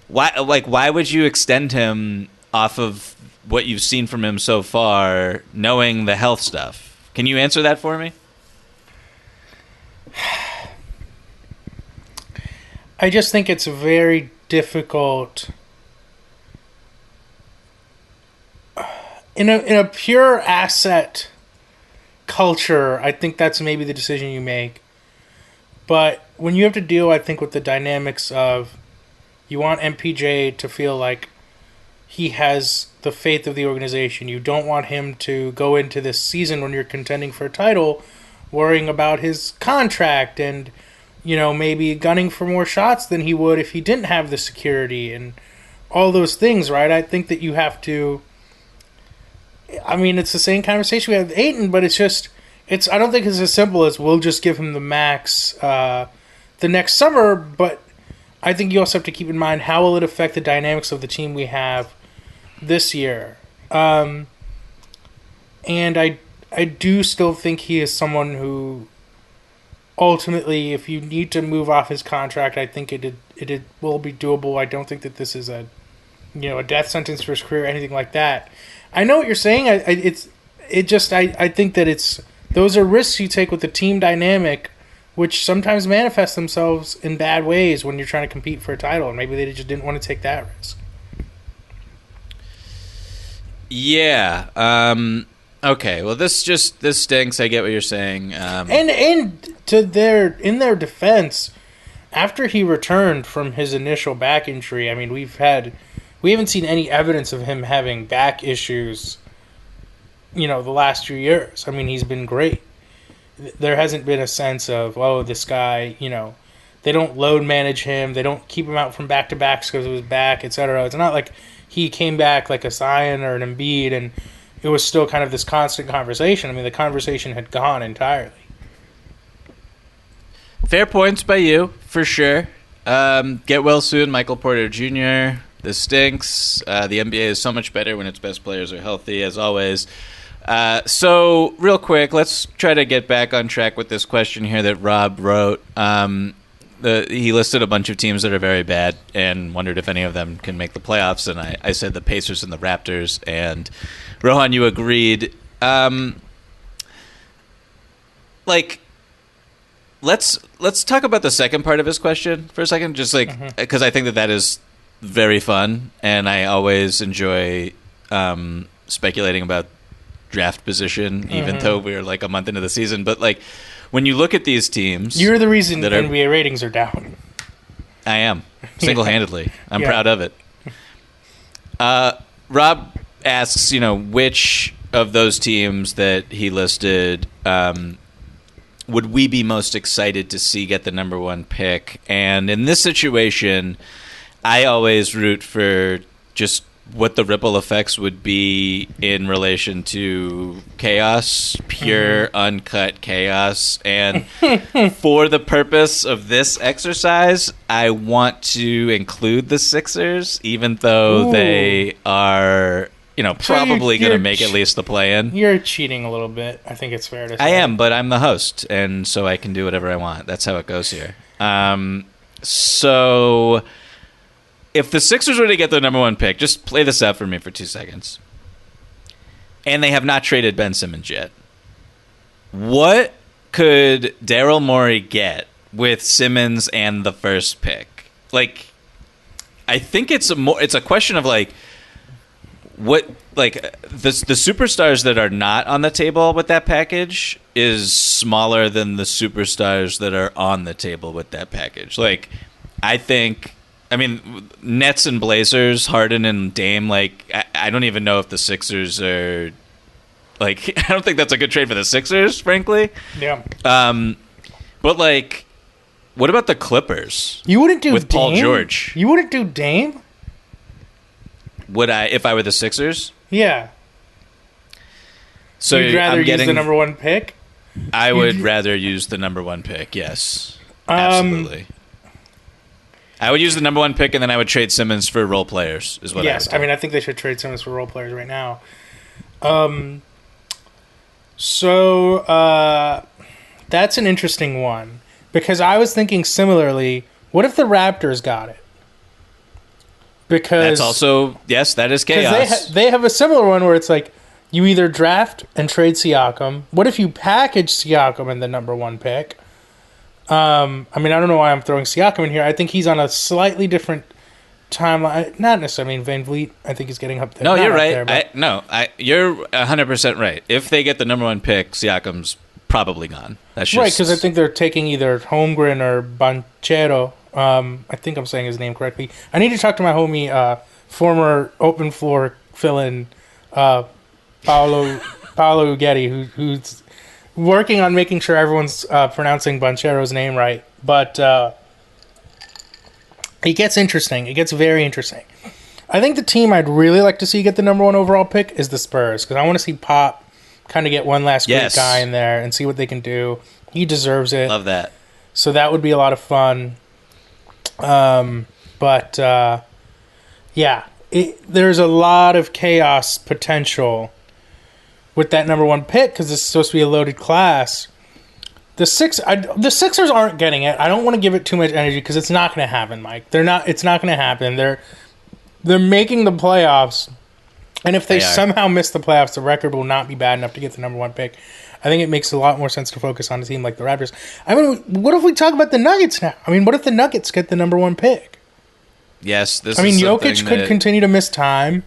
why would you extend him off of what you've seen from him so far, knowing the health stuff? Can you answer that for me? I just think it's very difficult in a pure asset culture. I think that's maybe the decision you make. But when you have to deal, I think, with the dynamics of you want MPJ to feel like he has the faith of the organization. You don't want him to go into this season when you're contending for a title worrying about his contract and, maybe gunning for more shots than he would if he didn't have the security and all those things, right? I think that you have to... it's the same conversation we had with Ayton, but I don't think it's as simple as we'll just give him the max the next summer, but I think you also have to keep in mind how will it affect the dynamics of the team we have this year. And I do still think he is someone who ultimately, if you need to move off his contract, I think it will be doable. I don't think that this is a death sentence for his career or anything like that. I know what you're saying. I think that those are risks you take with the team dynamic, which sometimes manifest themselves in bad ways when you're trying to compete for a title, and maybe they just didn't want to take that risk. Yeah. Okay. Well, this stinks. I get what you're saying. And in their defense, after he returned from his initial back injury, we haven't seen any evidence of him having back issues, the last 2 years. He's been great. There hasn't been a sense of, this guy, they don't load manage him. They don't keep him out from back-to-backs because of his back, etc. It's not like he came back like a Zion or an Embiid and it was still kind of this constant conversation. The conversation had gone entirely. Fair points by you, for sure. Get well soon, Michael Porter Jr. This stinks. The NBA is so much better when its best players are healthy, as always. So, real quick, let's try to get back on track with this question here that Rob wrote. He listed a bunch of teams that are very bad and wondered if any of them can make the playoffs, and I said the Pacers and the Raptors, and Rohan, you agreed. Let's talk about the second part of his question for a second, just because I think that is very fun, and I always enjoy speculating about draft position, even though we're like a month into the season. But when you look at these teams, you're the reason that NBA ratings are down. I am single-handedly. I'm proud of it. Rob asks, which of those teams that he listed would we be most excited to see get the number one pick? And in this situation, I always root for just what the ripple effects would be in relation to chaos, pure, uncut chaos. And for the purpose of this exercise, I want to include the Sixers, even though they are, probably going to make at least the play-in. You're cheating a little bit. I think it's fair to say. I am, but I'm the host, and so I can do whatever I want. That's how it goes here. So... if the Sixers were to get the number one pick, just play this out for me for 2 seconds, and they have not traded Ben Simmons yet, what could Daryl Morey get with Simmons and the first pick? I think it's a question of what the superstars that are not on the table with that package is smaller than the superstars that are on the table with that package. I think. Nets and Blazers, Harden and Dame, I don't even know if the Sixers are, I don't think that's a good trade for the Sixers, frankly. Yeah. But, What about the Clippers? You wouldn't do with Dame? Paul George? You wouldn't do Dame? Would I if I were the Sixers? Yeah. So you'd rather I'm getting use the number one pick? I would rather use the number one pick. Yes, absolutely. I would use the number one pick, and then I would trade Simmons for role players. Is what? Yes, I would do. I think they should trade Simmons for role players right now. So that's an interesting one because I was thinking similarly. What if the Raptors got it? Because that's also that is chaos. They have a similar one where it's like you either draft and trade Siakam. What if you package Siakam in the number one pick? I don't know why I'm throwing Siakam in here. I think he's on a slightly different timeline. Not necessarily. Van Vliet, I think he's getting up there. No, you're right. You're 100% right. If they get the number one pick, Siakam's probably gone. That's just... right, because I think they're taking either Holmgren or Banchero. I think I'm saying his name correctly. I need to talk to my homie, former open floor fill-in, Paolo Uggetti, who's working on making sure everyone's pronouncing Banchero's name right. But it gets interesting. It gets very interesting. I think the team I'd really like to see get the number one overall pick is the Spurs, because I want to see Pop kind of get one last great guy in there and see what they can do. He deserves it. Love that. So that would be a lot of fun. There's a lot of chaos potential with that number one pick because it's supposed to be a loaded class. The Sixers aren't getting it. I don't want to give it too much energy because it's not going to happen, Mike. It's not going to happen. They're making the playoffs, and if they somehow miss the playoffs, the record will not be bad enough to get the number one pick. I think it makes a lot more sense to focus on a team like the Raptors. What if we talk about the Nuggets now? What if the Nuggets get the number one pick? Yes, Jokic could continue to miss time.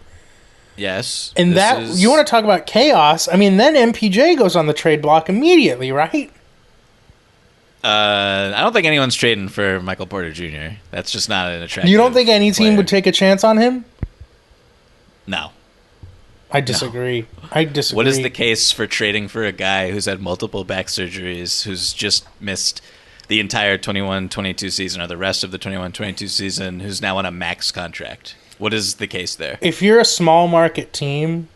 Yes. And you want to talk about chaos? Then MPJ goes on the trade block immediately, right? I don't think anyone's trading for Michael Porter Jr. That's just not an attractive You don't think any team player. would take a chance on him? No. I disagree. No. What is the case for trading for a guy who's had multiple back surgeries, who's just missed the entire 21-22 season or the rest of the 21-22 season, who's now on a max contract? What is the case there? If you're a small market team,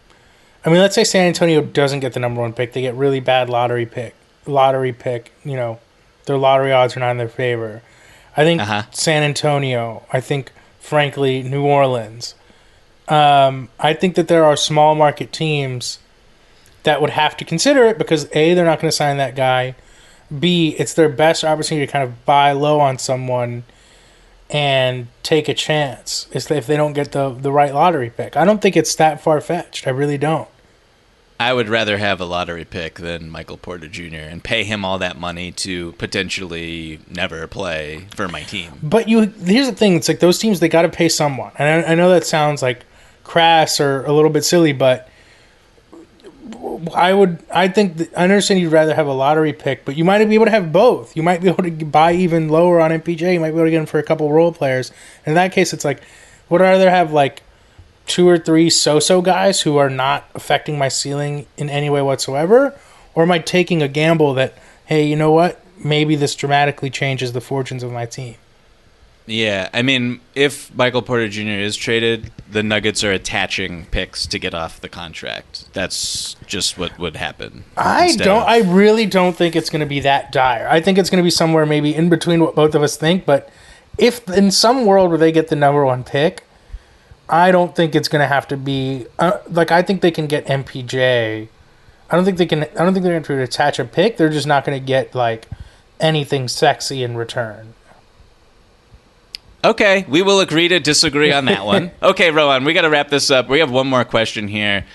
let's say San Antonio doesn't get the number one pick. They get really bad lottery pick. Their lottery odds are not in their favor. I think San Antonio. I think, frankly, New Orleans. I think that there are small market teams that would have to consider it because A, they're not going to sign that guy. B, it's their best opportunity to kind of buy low on someone and take a chance if they don't get the right lottery pick. I don't think it's that far-fetched. I really don't. I would rather have a lottery pick than Michael Porter Jr. and pay him all that money to potentially never play for my team. But here's the thing. It's like those teams, they got to pay someone. And I know that sounds like crass or a little bit silly, but I understand you'd rather have a lottery pick, but you might be able to have both. You might be able to buy even lower on MPJ. You might be able to get him for a couple role players. In that case, it's like, would I rather have like 2 or 3 so-so guys who are not affecting my ceiling in any way whatsoever? Or am I taking a gamble that, hey, you know what? Maybe this dramatically changes the fortunes of my team. Yeah, if Michael Porter Jr. is traded, the Nuggets are attaching picks to get off the contract. That's just what would happen. I really don't think it's going to be that dire. I think it's going to be somewhere maybe in between what both of us think, but if in some world where they get the number one pick, I don't think it's going to have to be I think they can get MPJ. I don't think they're going to attach a pick. They're just not going to get like anything sexy in return. Okay, we will agree to disagree on that one. Okay, Rohan, we got to wrap this up. We have one more question here.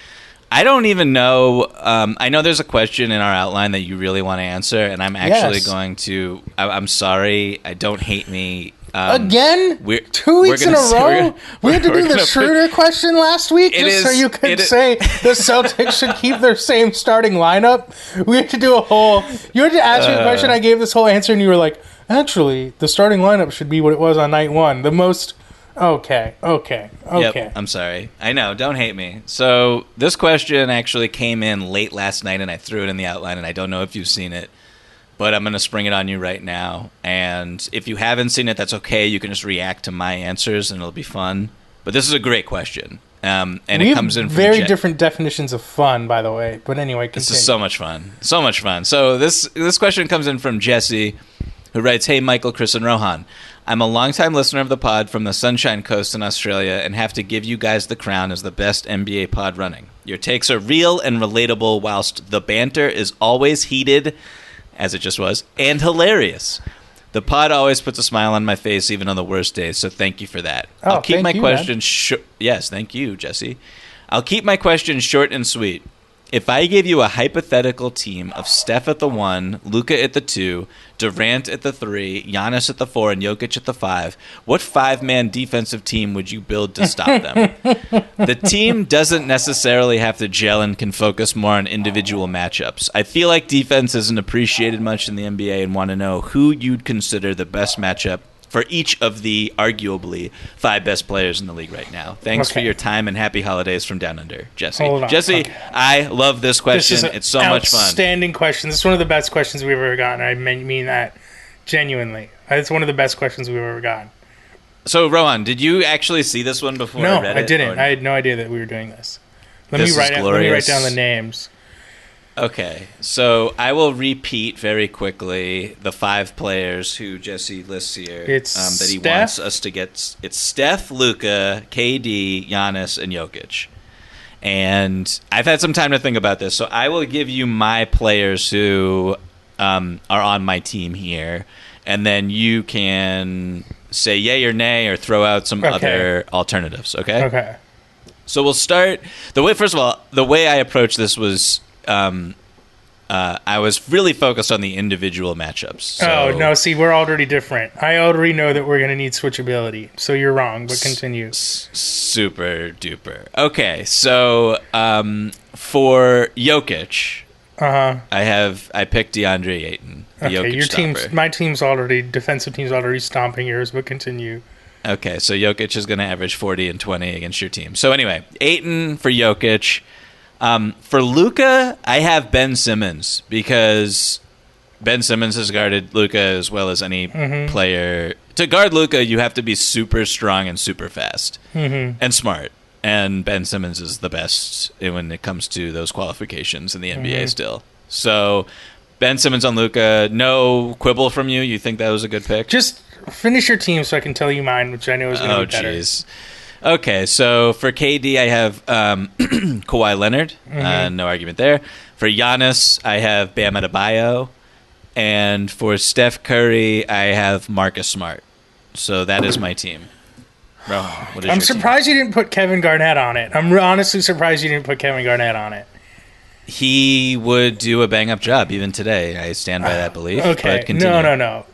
I don't even know. I know there's a question in our outline that you really want to answer, and I'm actually going to. I'm sorry. Don't hate me. Again? 2 weeks in a row? We had to do the Schroeder question last week so you could say the Celtics should keep their same starting lineup. We had to do you had to ask me a question. I gave this whole answer, and you were like, actually, the starting lineup should be what it was on night one. The most... Okay. Yep, I'm sorry. I know. Don't hate me. So this question actually came in late last night, and I threw it in the outline, and I don't know if you've seen it. but I'm going to spring it on you right now. And if you haven't seen it, that's okay. You can just react to my answers, and it'll be fun. But this is a great question. And it comes in from very different definitions of fun, by the way. But anyway, continue. This is so much fun. So much fun. So this question comes in from Jesse, who writes, "Hey, Michael, Chris, and Rohan. I'm a longtime listener of the pod from the Sunshine Coast in Australia and have to give you guys the crown as the best NBA pod running. Your takes are real and relatable, whilst the banter is always heated, as it just was, and hilarious. The pod always puts a smile on my face, even on the worst days, so thank you for that. I'll keep my questions short. Yes, thank you, Jesse. I'll keep my questions short and sweet. If I gave you a hypothetical team of Steph at the 1, Luka at the 2, Durant at the 3, Giannis at the 4, and Jokic at the 5, what 5-man defensive team would you build to stop them? The team doesn't necessarily have to gel and can focus more on individual matchups. I feel like defense isn't appreciated much in the NBA and want to know who you'd consider the best matchup for each of the arguably 5 best players in the league right now. Thanks for your time and happy holidays from down under, Jesse." Jesse, I love this question. It's so much fun. Outstanding question. This is one of the best questions we've ever gotten. I mean that genuinely. It's one of the best questions we've ever gotten. So, Rohan, did you actually see this one before I read it? No, I didn't. I had no idea that we were doing this. Let me write down the names. Okay, so I will repeat very quickly the 5 players who Jesse lists here that he wants us to get. It's Steph, Luka, KD, Giannis, and Jokic. And I've had some time to think about this, so I will give you my players who are on my team here, and then you can say yay or nay or throw out some other alternatives, okay? Okay. So we'll start first of all, the way I approached this was I was really focused on the individual matchups. So no, see, we're already different. I already know that we're going to need switchability, so you're wrong, but continue. Super duper. Okay, so for Jokic, I picked DeAndre Ayton. Okay, my defensive team's already stomping yours, but continue. Okay, so Jokic is going to average 40 and 20 against your team. So anyway, Ayton for Jokic. For Luka, I have Ben Simmons because Ben Simmons has guarded Luka as well as any player. To guard Luka, you have to be super strong and super fast and smart. And Ben Simmons is the best when it comes to those qualifications in the NBA still. So Ben Simmons on Luka, no quibble from you? You think that was a good pick? Just finish your team so I can tell you mine, which I know is going to be better. Oh, jeez. Okay, so for KD, I have Kawhi Leonard. No argument there. For Giannis, I have Bam Adebayo. And for Steph Curry, I have Marcus Smart. So that is my team. Bro, what is I'm surprised you didn't put Kevin Garnett on it. I'm honestly surprised you didn't put Kevin Garnett on it. He would do a bang-up job even today. I stand by that belief. Okay, but no.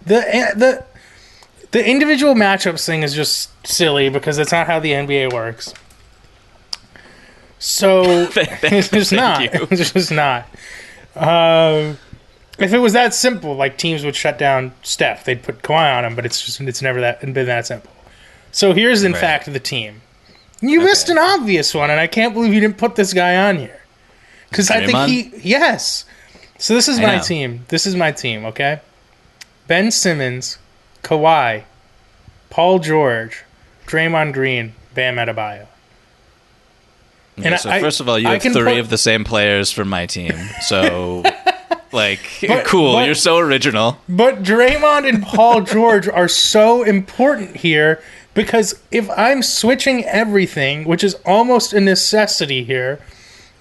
The individual matchups thing is just silly because that's not how the NBA works. So it's just not. It's just not. If it was that simple, like teams would shut down Steph, they'd put Kawhi on him. But it's never been that simple. So here's in fact the team. You missed an obvious one, and I can't believe you didn't put this guy on here. Because I think yes. So this is my team. This is my team. Okay, Ben Simmons, Kawhi, Paul George, Draymond Green, Bam Adebayo. Okay, so first of all, you have 3 of the same players from my team. So, cool. You're so original. But Draymond and Paul George are so important here because if I'm switching everything, which is almost a necessity here,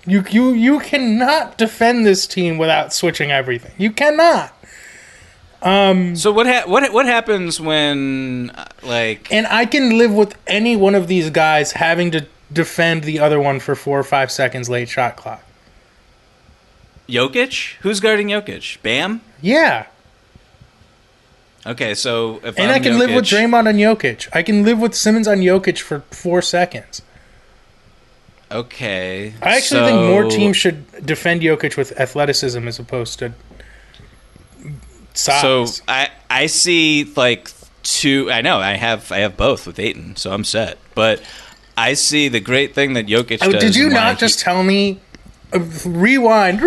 you cannot defend this team without switching everything. You cannot. So what happens when and I can live with any one of these guys having to defend the other one for 4 or 5 seconds late shot clock. Jokic? Who's guarding Jokic? Bam? Yeah. Okay, so if I can live with Draymond on Jokic. I can live with Simmons on Jokic for 4 seconds. Okay. I actually think more teams should defend Jokic with athleticism as opposed to size. So I see 2. I know I have both with Ayton, so I'm set. But I see the great thing that Jokic does. Did you not just tell me? Rewind.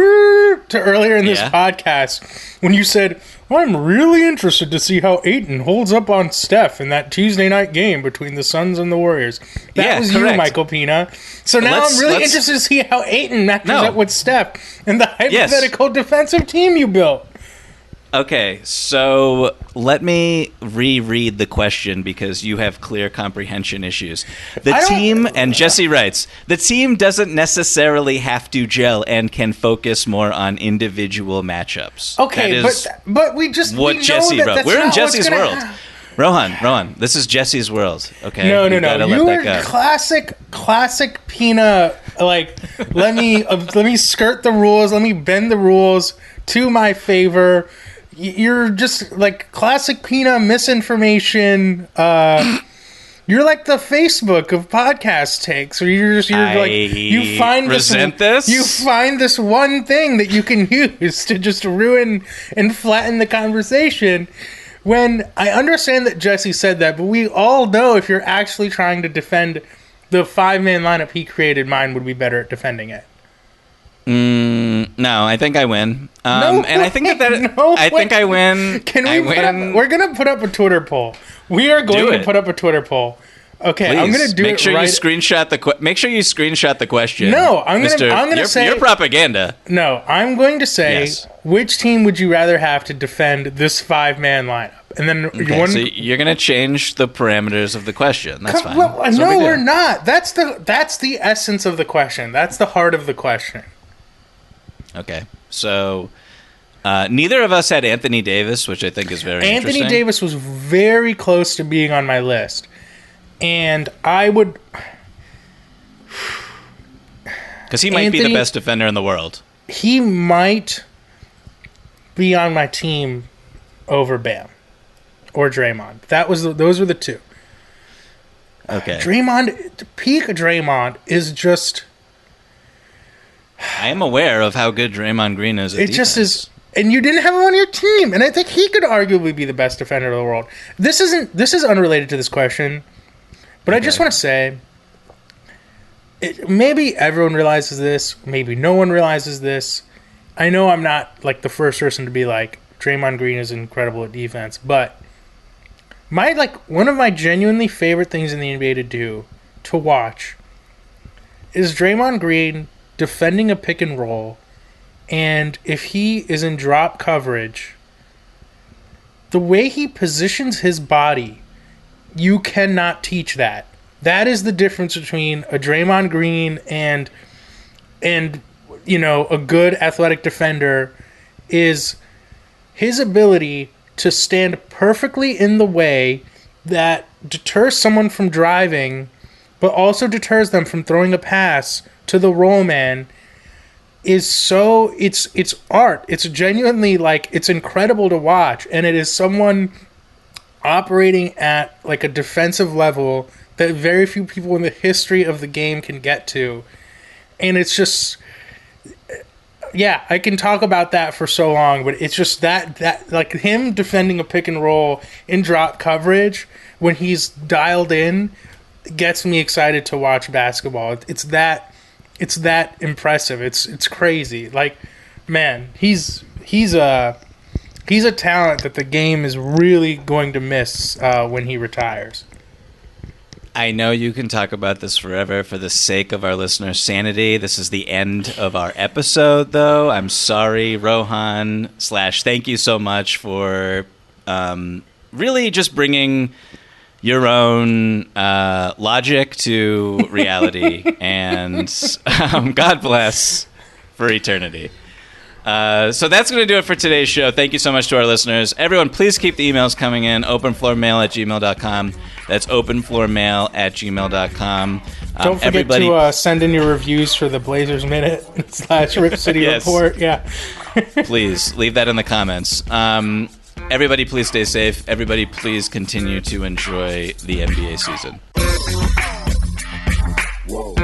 to earlier in this Yeah. podcast when you said, well, I'm really interested to see how Ayton holds up on Steph in that Tuesday night game between the Suns and the Warriors. That was correct. you, Michael Pina. So now I'm really interested to see how Ayton matches up with Steph and the hypothetical defensive team you built. Okay, so let me reread the question because you have clear comprehension issues. The team, and Jesse writes, the team doesn't necessarily have to gel and can focus more on individual matchups. Okay, but we what know Jesse that wrote. that's We're in not Jesse's world. Rohan, this is Jesse's world. Okay, No. You are classic Pina. Like, let me skirt the rules. Let me bend the rules to my favor. You're just like classic Pina misinformation. You're like the Facebook of podcast takes, where you find this one thing that you can use to just ruin and flatten the conversation. When I understand that Jesse said that, but we all know if you're actually trying to defend the 5-man lineup he created, mine would be better at defending it. No, I think I win. And I think think I win. We're gonna put up a Twitter poll. We are going to put up a Twitter poll. Okay, please, I'm gonna do make it sure right. you screenshot make sure you screenshot the question. No, I'm gonna say your propaganda. No, I'm going to say which team would you rather have to defend this 5-man lineup, and then so you're gonna change the parameters of the question. That's fine. Well, no, we're not. That's the essence of the question. That's the heart of the question. Okay, so neither of us had Anthony Davis, which I think is very interesting. Anthony Davis was very close to being on my list, and I would... Because he might be the best defender in the world. He might be on my team over Bam or Draymond. Those were the two. Okay. Peak Draymond is just... I am aware of how good Draymond Green is at defense. Just is, and you didn't have him on your team, and I think he could arguably be the best defender of the world. This is unrelated to this question, but I just want to say, maybe everyone realizes this, maybe no one realizes this. I know I'm not like the first person to be like Draymond Green is incredible at defense, but one of my genuinely favorite things in the NBA to watch is Draymond Green defending a pick and roll, and if he is in drop coverage, the way he positions his body, you cannot teach that. That is the difference between a Draymond Green and a good athletic defender, is his ability to stand perfectly in the way that deters someone from driving, but also deters them from throwing a pass to the roll man. It's art. It's genuinely it's incredible to watch, and it is someone operating at like a defensive level that very few people in the history of the game can get to. And it's just, yeah, I can talk about that for so long, but it's just that like him defending a pick and roll in drop coverage when he's dialed in gets me excited to watch basketball. It's that impressive. It's crazy. Like, man, he's a talent that the game is really going to miss when he retires. I know you can talk about this forever. For the sake of our listeners' sanity, this is the end of our episode, though. I'm sorry, Rohan / thank you so much for really just bringing your own logic to reality, and God bless for eternity. So that's going to do it for today's show. Thank you so much to our listeners. Everyone, please keep the emails coming in. openfloormail@gmail.com. That's openfloormail@gmail.com. Don't forget to send in your reviews for the Blazers Minute / Rip City Report. Yeah. Please, leave that in the comments. Everybody, please stay safe. Everybody, please continue to enjoy the NBA season. Whoa.